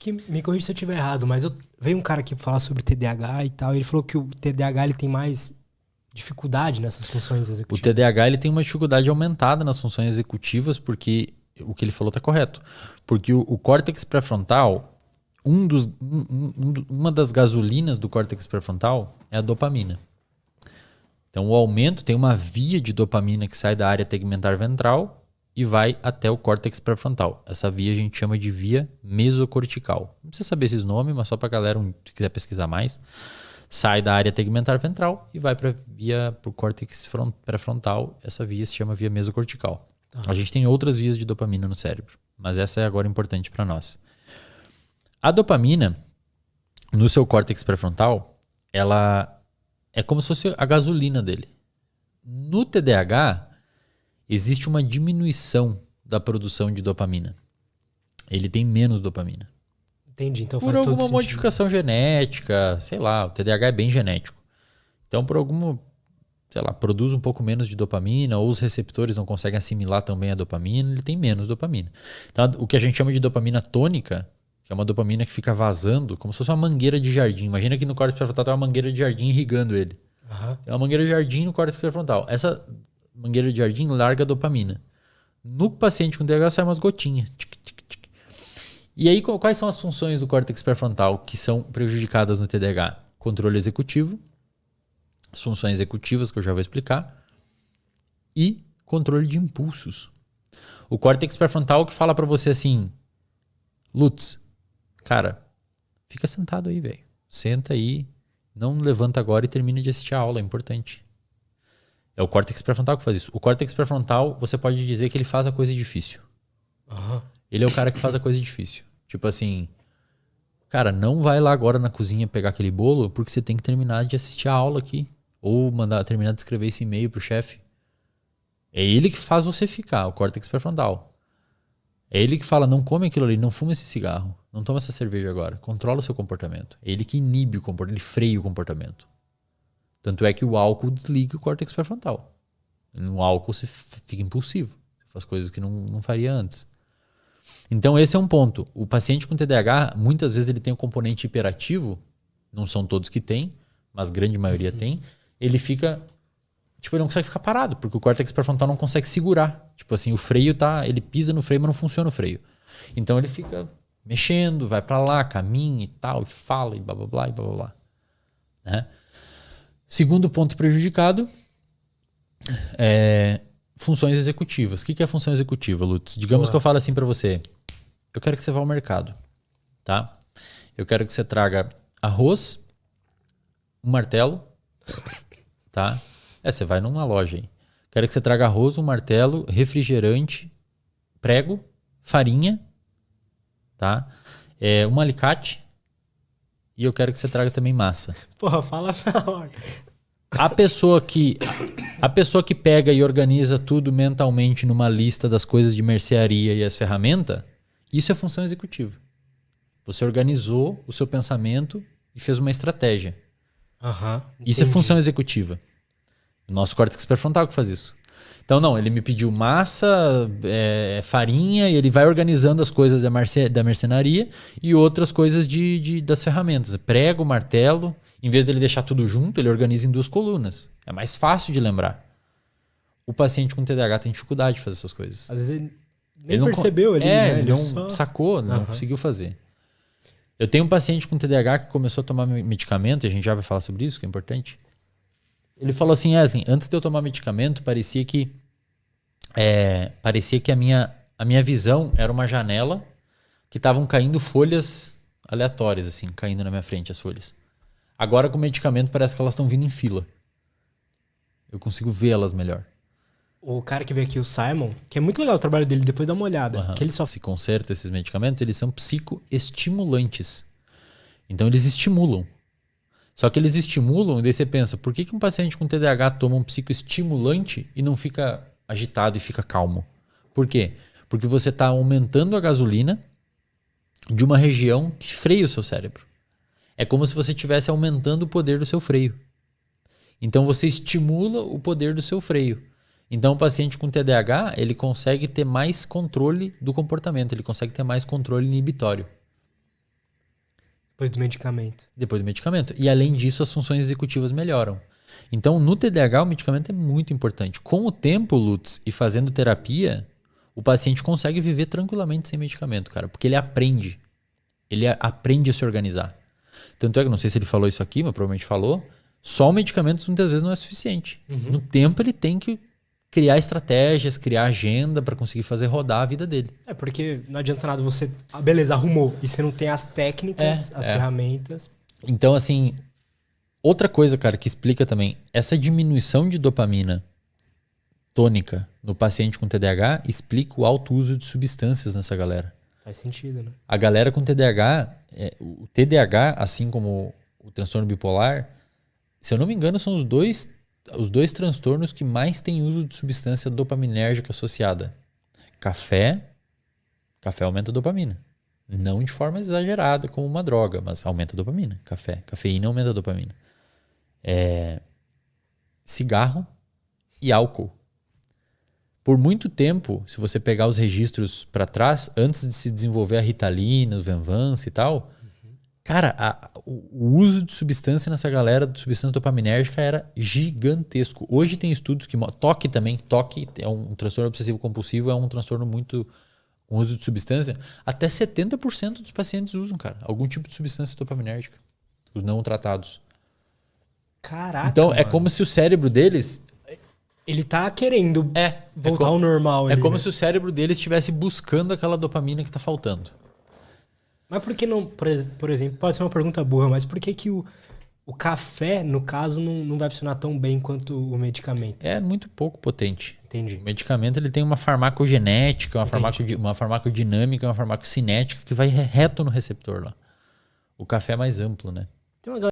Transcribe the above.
Que me corrija se eu estiver errado, mas veio um cara aqui falar sobre TDAH e tal, e ele falou que o TDAH ele tem mais dificuldade nessas funções O executivas. TDAH ele tem uma dificuldade aumentada nas funções executivas, porque o que ele falou está correto. Porque o córtex pré-frontal, uma das gasolinas do córtex pré-frontal é a dopamina. Então o aumento tem uma via de dopamina que sai da área tegmentar ventral e vai até o córtex pré-frontal. Essa via a gente chama de via mesocortical. Não precisa saber esses nomes, mas só para a galera que quiser pesquisar mais. Sai da área tegmentar ventral e vai para o córtex pré-frontal. Essa via se chama via mesocortical. A gente tem outras vias de dopamina no cérebro, mas essa é agora importante para nós. A dopamina, no seu córtex pré-frontal, ela é como se fosse a gasolina dele. No TDAH, existe uma diminuição da produção de dopamina. Ele tem menos dopamina. Entendi, então Por faz todo alguma sentido. modificação genética, sei lá, o TDAH é bem genético. Então, por alguma, sei lá, produz um pouco menos de dopamina, ou os receptores não conseguem assimilar também a dopamina, ele tem menos dopamina. Então, o que a gente chama de dopamina tônica, que é uma dopamina que fica vazando, como se fosse uma mangueira de jardim. Imagina que no córtex pré-frontal tem uma mangueira de jardim irrigando ele. Uhum. Tem uma mangueira de jardim no córtex pré-frontal. Essa mangueira de jardim larga a dopamina. No paciente com TDAH sai umas gotinhas. Tic, tic, tic. E aí, quais são as funções do córtex pré-frontal que são prejudicadas no TDAH? Controle executivo, as funções executivas que eu já vou explicar, e controle de impulsos. O córtex pré-frontal que fala para você assim, Lutz, cara, fica sentado aí, velho. Senta aí, não levanta agora e termina de assistir a aula, é importante. É o córtex pré-frontal que faz isso. O córtex pré-frontal, você pode dizer que ele faz a coisa difícil. Uhum. Ele é o cara que faz a coisa difícil. Tipo assim, cara, não vai lá agora na cozinha pegar aquele bolo porque você tem que terminar de assistir a aula aqui. Ou terminar de escrever esse e-mail pro chefe. É ele que faz você ficar, o córtex pré-frontal. É ele que fala, não come aquilo ali, não fuma esse cigarro, não toma essa cerveja agora. Controla o seu comportamento. É ele que inibe o comportamento, ele freia o comportamento. Tanto é que o álcool desliga o córtex pré-frontal. No álcool você fica impulsivo. Você faz coisas que não faria antes. Então esse é um ponto. O paciente com TDAH, muitas vezes ele tem um componente hiperativo. Não são todos que têm, mas grande maioria tem. Ele fica... Tipo, ele não consegue ficar parado, porque o córtex pré-frontal não consegue segurar. Tipo assim, o freio tá... Ele pisa no freio, mas não funciona o freio. Então ele fica mexendo, vai pra lá, caminha e tal, e fala, e blá, blá, blá, e blá, blá, blá. Né? Segundo ponto prejudicado é funções executivas. O que é função executiva, Lutz? Digamos que eu falo assim pra você. Eu quero que você vá ao mercado, tá? Eu quero que você traga arroz, um martelo, tá? Você vai numa loja aí. Quero que você traga arroz, um martelo, refrigerante, prego, farinha, tá? Um alicate e eu quero que você traga também massa. Porra, fala na hora. A pessoa que pega e organiza tudo mentalmente numa lista das coisas de mercearia e as ferramentas, isso é função executiva. Você organizou o seu pensamento e fez uma estratégia. Uhum, Isso é função executiva. O nosso córtex pré-frontal que faz isso. Então, não, ele me pediu massa, farinha, e ele vai organizando as coisas da mercenaria e outras coisas das ferramentas. Prego, martelo. Em vez dele deixar tudo junto, ele organiza em 2 colunas. É mais fácil de lembrar. O paciente com TDAH tem dificuldade de fazer essas coisas. Às vezes ele nem percebeu ali, né? Ele não sacou, não conseguiu fazer. Eu tenho um paciente com TDAH que começou a tomar medicamento, e a gente já vai falar sobre isso, que é importante. Ele falou assim, Wesley, antes de eu tomar medicamento, parecia que a minha visão era uma janela que estavam caindo folhas aleatórias, assim, caindo na minha frente as folhas. Agora com o medicamento parece que elas estão vindo em fila. Eu consigo vê-las melhor. O cara que veio aqui, o Simon, que é muito legal o trabalho dele, depois dá uma olhada. Que ele só se conserta esses medicamentos, eles são psicoestimulantes. Então eles estimulam. Só que eles estimulam e daí você pensa, por que um paciente com TDAH toma um psicoestimulante e não fica agitado e fica calmo? Por quê? Porque você está aumentando a gasolina de uma região que freia o seu cérebro. É como se você estivesse aumentando o poder do seu freio. Então você estimula o poder do seu freio. Então o paciente com TDAH, ele consegue ter mais controle do comportamento, ele consegue ter mais controle inibitório. Depois do medicamento. Depois do medicamento. E além disso, as funções executivas melhoram. Então, no TDAH, o medicamento é muito importante. Com o tempo, Lutz, e fazendo terapia, o paciente consegue viver tranquilamente sem medicamento, cara. Porque ele aprende. Ele aprende a se organizar. Tanto é que, não sei se ele falou isso aqui, mas provavelmente falou, só o medicamento muitas vezes não é suficiente. Uhum. No tempo, ele tem que criar estratégias, criar agenda para conseguir fazer rodar a vida dele. É, porque não adianta nada você... beleza, arrumou. E você não tem as técnicas, as ferramentas. Então, assim, outra coisa, cara, que explica também, essa diminuição de dopamina tônica no paciente com TDAH explica o alto uso de substâncias nessa galera. Faz sentido, né? A galera com TDAH, o TDAH, assim como o transtorno bipolar, se eu não me engano, são os dois transtornos que mais têm uso de substância dopaminérgica associada. Café aumenta a dopamina. Não de forma exagerada como uma droga, mas aumenta a dopamina. Cafeína aumenta a dopamina. Cigarro e álcool. Por muito tempo, se você pegar os registros para trás, antes de se desenvolver a Ritalina, o Venvance e tal, cara, o uso de substância nessa galera, de substância dopaminérgica, era gigantesco. Hoje tem estudos que... Toque também. Toque é um transtorno obsessivo compulsivo, é um transtorno muito... com uso de substância. Até 70% dos pacientes usam, cara, algum tipo de substância dopaminérgica. Os não tratados. Caraca, então, é mano. como se o cérebro deles... Ele tá querendo voltar ao normal. É ali, como né? se o cérebro deles estivesse buscando aquela dopamina que tá faltando. Mas por que não, por exemplo, pode ser uma pergunta burra, mas por que que o café, no caso, não vai funcionar tão bem quanto o medicamento? É muito pouco potente. Entendi. O medicamento ele tem uma farmacogenética, uma farmacodinâmica, uma farmacocinética que vai reto no receptor lá. O café é mais amplo, né?